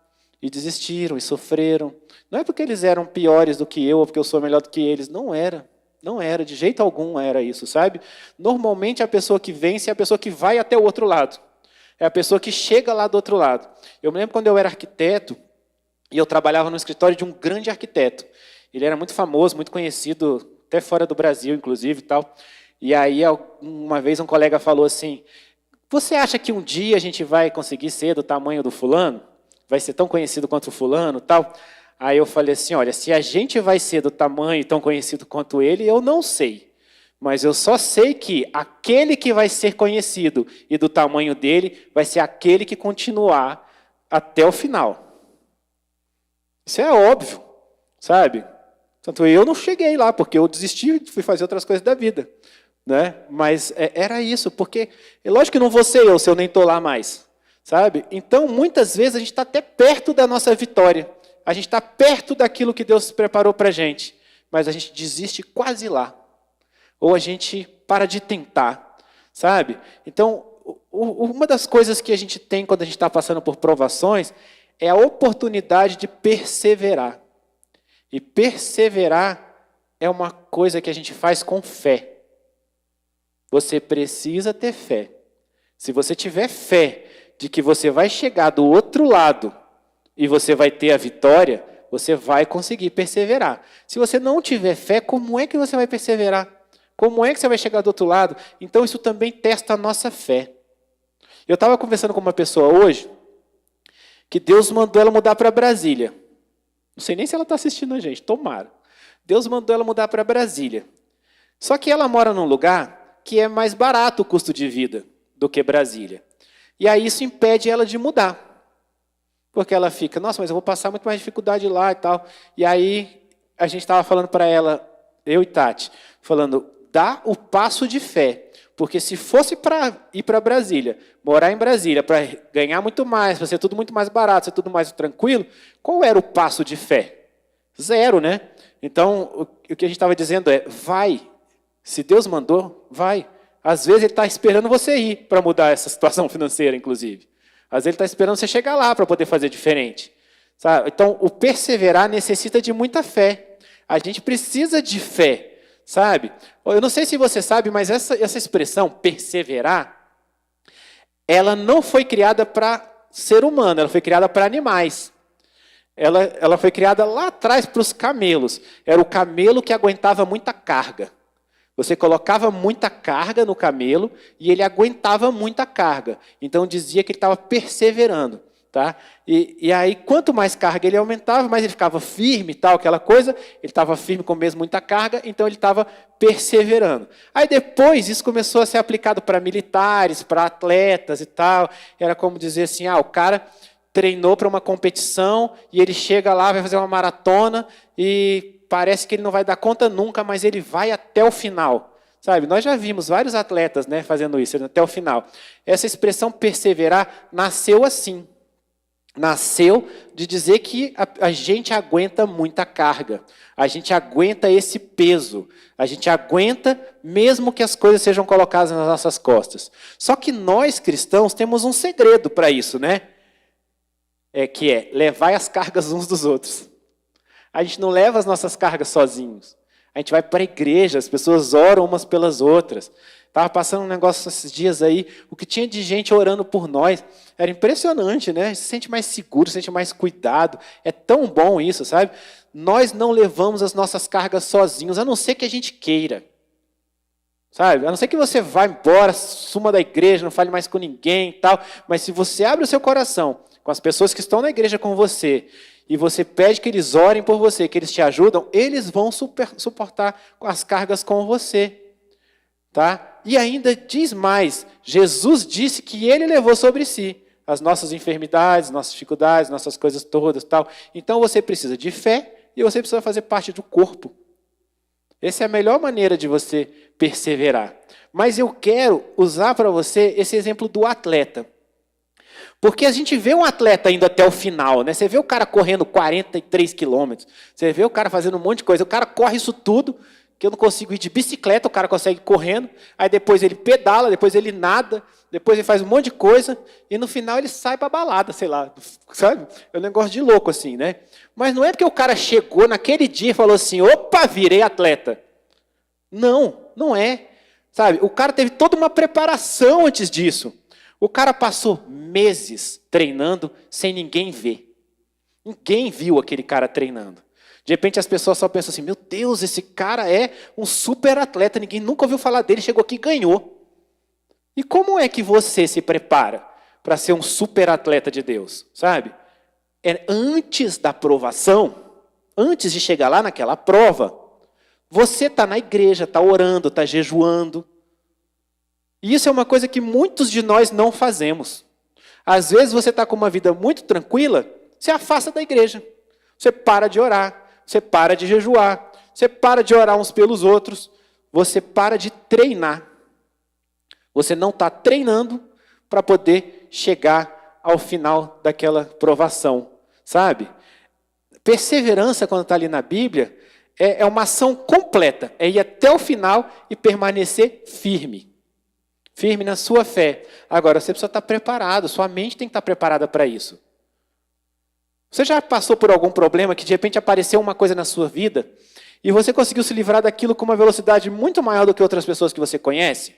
E desistiram, e sofreram. Não é porque eles eram piores do que eu, ou porque eu sou melhor do que eles. Não era. Não era, de jeito algum era isso, sabe? Normalmente a pessoa que vence é a pessoa que vai até o outro lado. É a pessoa que chega lá do outro lado. Eu me lembro quando eu era arquiteto, e eu trabalhava no escritório de um grande arquiteto. Ele era muito famoso, muito conhecido, até fora do Brasil, inclusive, e tal. E aí, uma vez, um colega falou assim, você acha que um dia a gente vai conseguir ser do tamanho do fulano? Vai ser tão conhecido quanto o fulano, tal? Aí eu falei assim, olha, se a gente vai ser do tamanho tão conhecido quanto ele, eu não sei. Mas eu só sei que aquele que vai ser conhecido e do tamanho dele vai ser aquele que continuar até o final. Isso é óbvio, sabe? Tanto eu não cheguei lá, porque eu desisti e fui fazer outras coisas da vida. Né? Mas era isso, porque é lógico que não vou ser eu, se eu nem estou lá mais. Sabe? Então, muitas vezes, a gente está até perto da nossa vitória. A gente está perto daquilo que Deus preparou para a gente. Mas a gente desiste quase lá. Ou a gente para de tentar. Sabe? Então, uma das coisas que a gente tem quando a gente está passando por provações é a oportunidade de perseverar. E perseverar é uma coisa que a gente faz com fé. Você precisa ter fé. Se você tiver fé de que você vai chegar do outro lado e você vai ter a vitória, você vai conseguir perseverar. Se você não tiver fé, como é que você vai perseverar? Como é que você vai chegar do outro lado? Então isso também testa a nossa fé. Eu estava conversando com uma pessoa hoje, que Deus mandou ela mudar para Brasília. Não sei nem se ela está assistindo a gente, tomara. Deus mandou ela mudar para Brasília. Só que ela mora num lugar que é mais barato o custo de vida do que Brasília. E aí isso impede ela de mudar. Porque ela fica, nossa, mas eu vou passar muito mais dificuldade lá e tal. E aí a gente estava falando para ela, eu e Tati, falando, dá o passo de fé. Porque se fosse para ir para Brasília, morar em Brasília, para ganhar muito mais, para ser tudo muito mais barato, ser tudo mais tranquilo, qual era o passo de fé? Zero, né? Então, o que a gente estava dizendo é, vai. Se Deus mandou, vai. Às vezes ele está esperando você ir para mudar essa situação financeira, inclusive. Às vezes ele está esperando você chegar lá para poder fazer diferente. Sabe? Então, o perseverar necessita de muita fé. A gente precisa de fé, sabe? Eu não sei se você sabe, mas essa expressão, perseverar, ela não foi criada para ser humano, ela foi criada para animais. Ela foi criada lá atrás para os camelos. Era o camelo que aguentava muita carga. Você colocava muita carga no camelo e ele aguentava muita carga. Então dizia que ele estava perseverando. Tá? E aí, quanto mais carga ele aumentava, mais ele ficava firme, tal, aquela coisa. Ele estava firme com mesmo muita carga, então ele estava perseverando. Aí depois isso começou a ser aplicado para militares, para atletas e tal. Era como dizer assim, o cara treinou para uma competição e ele chega lá, vai fazer uma maratona e parece que ele não vai dar conta nunca, mas ele vai até o final. Sabe? Nós já vimos vários atletas, né, fazendo isso, até o final. Essa expressão perseverar nasceu assim. Nasceu de dizer que a gente aguenta muita carga. A gente aguenta esse peso. A gente aguenta mesmo que as coisas sejam colocadas nas nossas costas. Só que nós, cristãos, temos um segredo para isso, né? Que é levar as cargas uns dos outros. A gente não leva as nossas cargas sozinhos. A gente vai para a igreja, as pessoas oram umas pelas outras. Estava passando um negócio esses dias aí, o que tinha de gente orando por nós, era impressionante, né? A gente se sente mais seguro, se sente mais cuidado. É tão bom isso, sabe? Nós não levamos as nossas cargas sozinhos, a não ser que a gente queira. Sabe? A não ser que você vá embora, suma da igreja, não fale mais com ninguém e tal. Mas se você abre o seu coração com as pessoas que estão na igreja com você, e você pede que eles orem por você, que eles te ajudam, eles vão suportar as cargas com você. Tá? E ainda diz mais, Jesus disse que ele levou sobre si as nossas enfermidades, nossas dificuldades, nossas coisas todas. Tal. Então você precisa de fé e você precisa fazer parte do corpo. Essa é a melhor maneira de você perseverar. Mas eu quero usar para você esse exemplo do atleta. Porque a gente vê um atleta indo até o final, né? Você vê o cara correndo 43 quilômetros, você vê o cara fazendo um monte de coisa, o cara corre isso tudo, que eu não consigo ir de bicicleta, o cara consegue ir correndo, aí depois ele pedala, depois ele nada, depois ele faz um monte de coisa, e no final ele sai para balada, sei lá, sabe? É um negócio de louco assim, né? Mas não é porque o cara chegou naquele dia e falou assim, opa, virei atleta. Não, não é. Sabe? O cara teve toda uma preparação antes disso. O cara passou meses treinando sem ninguém ver. Ninguém viu aquele cara treinando. De repente as pessoas só pensam assim, meu Deus, esse cara é um super atleta, ninguém nunca ouviu falar dele, chegou aqui e ganhou. E como é que você se prepara para ser um super atleta de Deus? Sabe? É antes da provação, antes de chegar lá naquela prova, você está na igreja, está orando, está jejuando. E isso é uma coisa que muitos de nós não fazemos. Às vezes você está com uma vida muito tranquila, se afasta da igreja. Você para de orar, você para de jejuar, você para de orar uns pelos outros, você para de treinar. Você não está treinando para poder chegar ao final daquela provação, sabe? Perseverança, quando está ali na Bíblia, é uma ação completa, é ir até o final e permanecer firme. Firme na sua fé. Agora, você precisa estar preparado, sua mente tem que estar preparada para isso. Você já passou por algum problema que de repente apareceu uma coisa na sua vida e você conseguiu se livrar daquilo com uma velocidade muito maior do que outras pessoas que você conhece?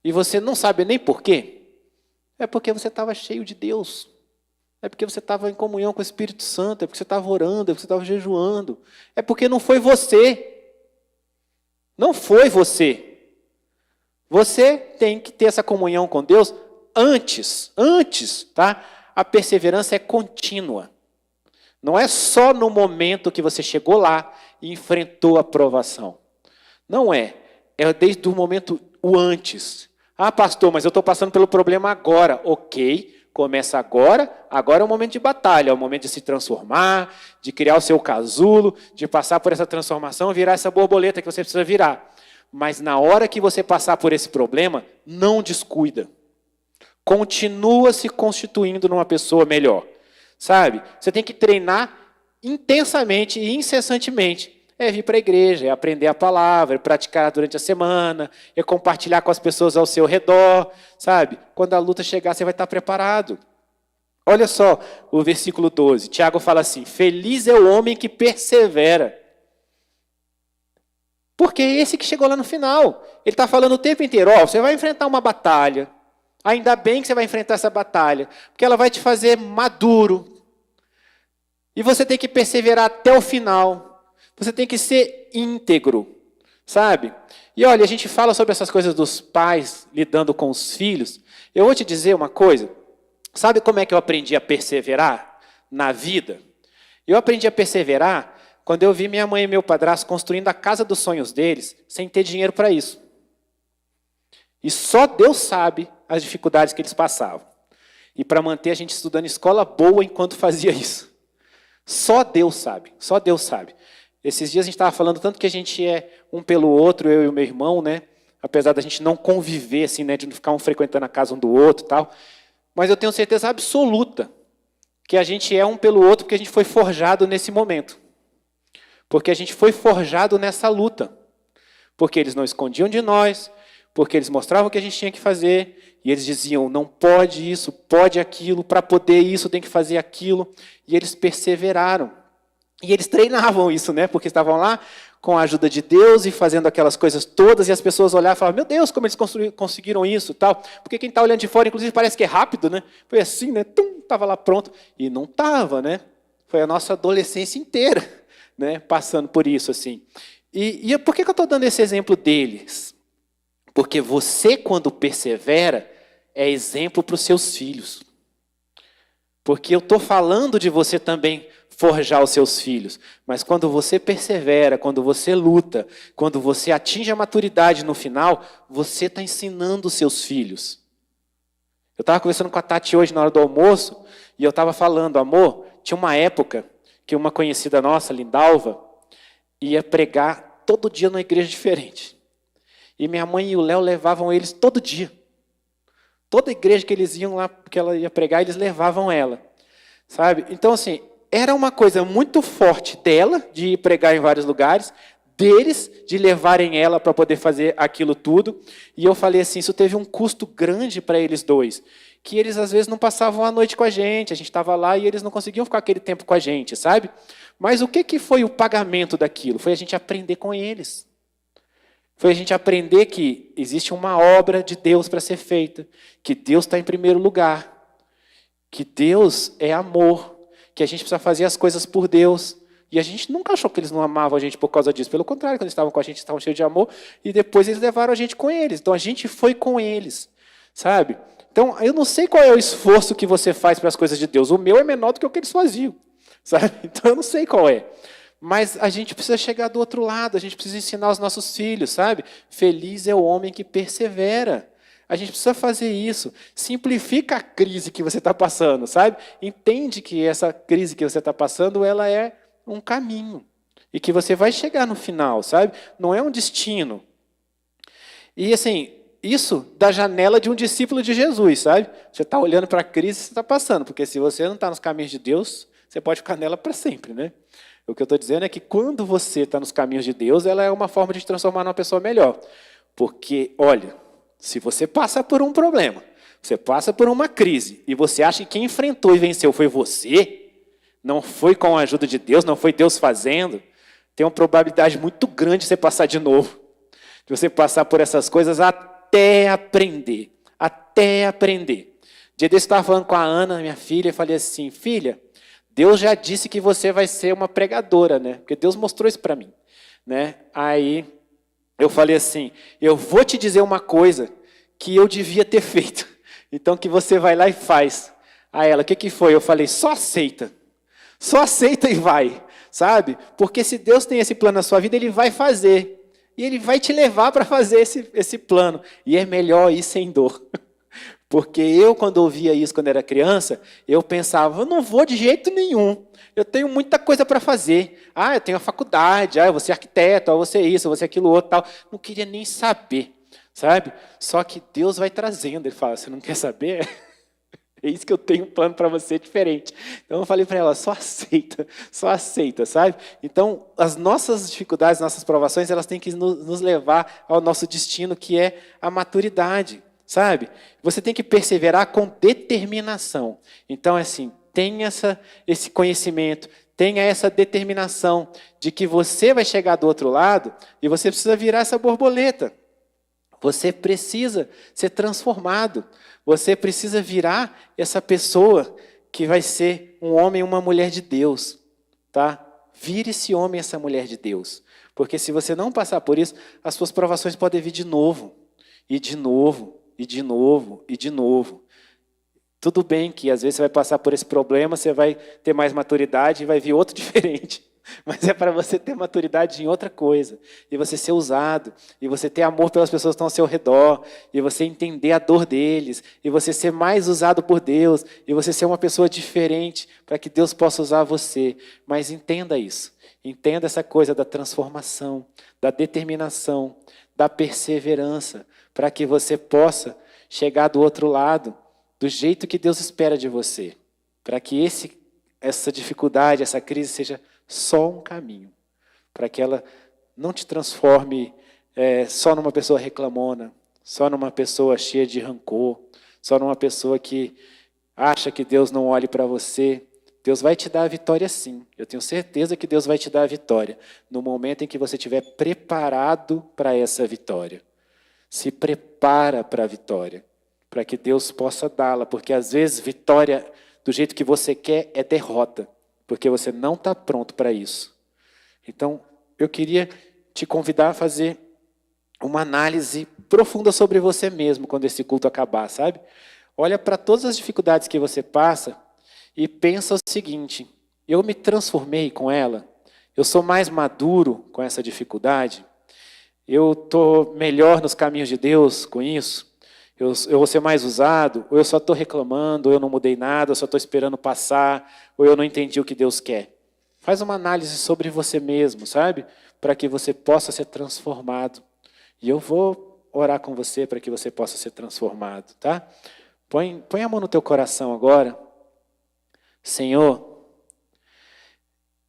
E você não sabe nem por quê? É porque você estava cheio de Deus. É porque você estava em comunhão com o Espírito Santo. É porque você estava orando. É porque você estava jejuando. É porque não foi você. Não foi você. Você tem que ter essa comunhão com Deus antes, tá? A perseverança é contínua. Não é só no momento que você chegou lá e enfrentou a provação. Não é. É desde o momento o antes. Ah, pastor, mas eu estou passando pelo problema agora. Ok, começa agora. Agora é o momento de batalha, é o momento de se transformar, de criar o seu casulo, de passar por essa transformação, virar essa borboleta que você precisa virar. Mas na hora que você passar por esse problema, não descuida. Continua se constituindo numa pessoa melhor. Sabe? Você tem que treinar intensamente e incessantemente. É vir para a igreja, é aprender a palavra, é praticar durante a semana, é compartilhar com as pessoas ao seu redor, sabe? Quando a luta chegar, você vai estar preparado. Olha só o versículo 12. Tiago fala assim: feliz é o homem que persevera. Porque é esse que chegou lá no final. Ele está falando o tempo inteiro, ó, você vai enfrentar uma batalha. Ainda bem que você vai enfrentar essa batalha, porque ela vai te fazer maduro. E você tem que perseverar até o final. Você tem que ser íntegro, sabe? E olha, a gente fala sobre essas coisas dos pais lidando com os filhos. Eu vou te dizer uma coisa. Sabe como é que eu aprendi a perseverar na vida? Eu aprendi a perseverar quando eu vi minha mãe e meu padrasto construindo a casa dos sonhos deles, sem ter dinheiro para isso. E só Deus sabe as dificuldades que eles passavam. E para manter a gente estudando escola boa enquanto fazia isso. Só Deus sabe, só Deus sabe. Esses dias a gente estava falando tanto que a gente é um pelo outro, eu e o meu irmão, né? Apesar da gente não conviver, assim, né? De não ficar um frequentando a casa um do outro e tal. Mas eu tenho certeza absoluta que a gente é um pelo outro porque a gente foi forjado nesse momento. Porque a gente foi forjado nessa luta. Porque eles não escondiam de nós, porque eles mostravam o que a gente tinha que fazer, e eles diziam, não pode isso, pode aquilo, para poder isso tem que fazer aquilo, e eles perseveraram. E eles treinavam isso, né? Porque estavam lá com a ajuda de Deus e fazendo aquelas coisas todas, e as pessoas olhavam e falavam, meu Deus, como eles conseguiram isso, tal. Porque quem está olhando de fora, inclusive, parece que é rápido, né? Foi assim, né? Estava lá pronto. E não estava, né? Foi a nossa adolescência inteira, né? Passando por isso, assim. E por que eu estou dando esse exemplo deles? Porque você, quando persevera, é exemplo para os seus filhos. Porque eu estou falando de você também forjar os seus filhos. Mas quando você persevera, quando você luta, quando você atinge a maturidade no final, você está ensinando os seus filhos. Eu estava conversando com a Tati hoje na hora do almoço, e eu estava falando, amor, tinha uma época que uma conhecida nossa, Lindalva, ia pregar todo dia numa igreja diferente. E minha mãe e o Léo levavam eles todo dia. Toda igreja que eles iam lá, que ela ia pregar, eles levavam ela. Sabe? Então, assim, era uma coisa muito forte dela, de ir pregar em vários lugares, deles, de levarem ela para poder fazer aquilo tudo. E eu falei assim, isso teve um custo grande para eles dois. Que eles, às vezes, não passavam a noite com a gente estava lá e eles não conseguiam ficar aquele tempo com a gente, sabe? Mas o que foi o pagamento daquilo? Foi a gente aprender com eles. Foi a gente aprender que existe uma obra de Deus para ser feita, que Deus está em primeiro lugar, que Deus é amor, que a gente precisa fazer as coisas por Deus. E a gente nunca achou que eles não amavam a gente por causa disso. Pelo contrário, quando eles estavam com a gente, estavam cheios de amor, e depois eles levaram a gente com eles. Então a gente foi com eles, sabe? Então eu não sei qual é o esforço que você faz para as coisas de Deus. O meu é menor do que o que eles faziam, sabe? Então eu não sei qual é. Mas a gente precisa chegar do outro lado, a gente precisa ensinar os nossos filhos, sabe? Feliz é o homem que persevera. A gente precisa fazer isso. Simplifica a crise que você está passando, sabe? Entende que essa crise que você está passando, ela é um caminho. E que você vai chegar no final, sabe? Não é um destino. E assim, isso da janela de um discípulo de Jesus, sabe? Você está olhando para a crise que você está passando, porque se você não está nos caminhos de Deus, você pode ficar nela para sempre, né? O que eu estou dizendo é que quando você está nos caminhos de Deus, ela é uma forma de te transformar numa pessoa melhor. Porque, olha, se você passa por um problema, você passa por uma crise, e você acha que quem enfrentou e venceu foi você, não foi com a ajuda de Deus, não foi Deus fazendo, tem uma probabilidade muito grande de você passar de novo. De você passar por essas coisas até aprender. Até aprender. Dia desse eu estava falando com a Ana, minha filha, e falei assim, filha, Deus já disse que você vai ser uma pregadora, né? Porque Deus mostrou isso para mim, né? Aí eu falei assim, eu vou te dizer uma coisa que eu devia ter feito. Então que você vai lá e faz. Aí ela, o que foi? Eu falei, só aceita e vai, sabe? Porque se Deus tem esse plano na sua vida, Ele vai fazer. E Ele vai te levar para fazer esse plano. E é melhor ir sem dor. Porque eu, quando ouvia isso, quando era criança, eu pensava, eu não vou de jeito nenhum. Eu tenho muita coisa para fazer. Eu tenho a faculdade, eu vou ser arquiteto, eu vou ser isso, eu vou ser aquilo outro, tal. Não queria nem saber, sabe? Só que Deus vai trazendo. Ele fala, você não quer saber? É isso que eu tenho um plano para você diferente. Então eu falei para ela, só aceita, sabe? Então as nossas dificuldades, nossas provações, elas têm que nos levar ao nosso destino, que é a maturidade, sabe? Você tem que perseverar com determinação. Então é assim, tenha esse conhecimento, tenha essa determinação de que você vai chegar do outro lado e você precisa virar essa borboleta. Você precisa ser transformado. Você precisa virar essa pessoa que vai ser um homem e uma mulher de Deus, tá? Vire esse homem e essa mulher de Deus. Porque se você não passar por isso, as suas provações podem vir de novo, e de novo, e de novo, e de novo. Tudo bem que às vezes você vai passar por esse problema, você vai ter mais maturidade e vai vir outro diferente. Mas é para você ter maturidade em outra coisa, e você ser usado, e você ter amor pelas pessoas que estão ao seu redor, e você entender a dor deles, e você ser mais usado por Deus, e você ser uma pessoa diferente, para que Deus possa usar você. Mas entenda isso, entenda essa coisa da transformação, da determinação, da perseverança, para que você possa chegar do outro lado, do jeito que Deus espera de você, para que essa dificuldade, essa crise seja só um caminho, para que ela não te transforme só numa pessoa reclamona, só numa pessoa cheia de rancor, só numa pessoa que acha que Deus não olhe para você. Deus vai te dar a vitória sim, eu tenho certeza que Deus vai te dar a vitória, no momento em que você estiver preparado para essa vitória. Se prepara para a vitória, para que Deus possa dá-la, porque às vezes vitória do jeito que você quer é derrota, porque você não está pronto para isso. Então, eu queria te convidar a fazer uma análise profunda sobre você mesmo quando esse culto acabar, sabe? Olha para todas as dificuldades que você passa e pensa o seguinte, eu me transformei com ela? Eu sou mais maduro com essa dificuldade? Eu estou melhor nos caminhos de Deus com isso? Eu vou ser mais usado, ou eu só estou reclamando, ou eu não mudei nada, eu só estou esperando passar, ou eu não entendi o que Deus quer. Faz uma análise sobre você mesmo, sabe? Para que você possa ser transformado. E eu vou orar com você para que você possa ser transformado, tá? Põe a mão no teu coração agora. Senhor,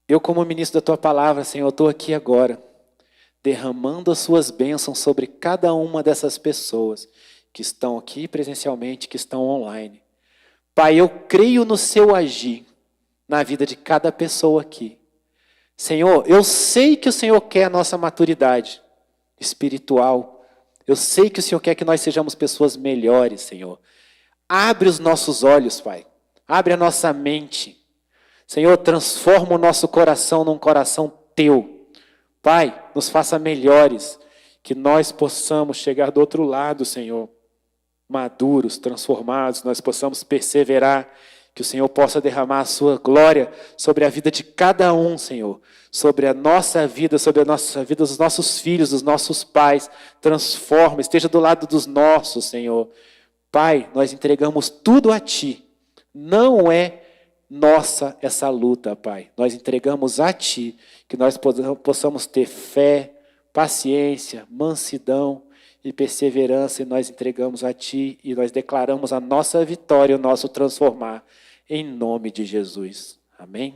eu como ministro da Tua palavra, Senhor, estou aqui agora, derramando as Suas bênçãos sobre cada uma dessas pessoas que estão aqui presencialmente, que estão online. Pai, eu creio no Seu agir na vida de cada pessoa aqui. Senhor, eu sei que o Senhor quer a nossa maturidade espiritual. Eu sei que o Senhor quer que nós sejamos pessoas melhores, Senhor. Abre os nossos olhos, Pai. Abre a nossa mente. Senhor, transforma o nosso coração num coração Teu. Pai, nos faça melhores, que nós possamos chegar do outro lado, Senhor, maduros, transformados, nós possamos perseverar, que o Senhor possa derramar a Sua glória sobre a vida de cada um, Senhor, sobre a nossa vida, sobre a nossa vida dos nossos filhos, dos nossos pais. Transforma, esteja do lado dos nossos, Senhor. Pai, nós entregamos tudo a Ti. Não é nossa essa luta, Pai. Nós entregamos a Ti, que nós possamos ter fé, paciência, mansidão e perseverança, e nós entregamos a Ti e nós declaramos a nossa vitória, o nosso transformar, em nome de Jesus. Amém?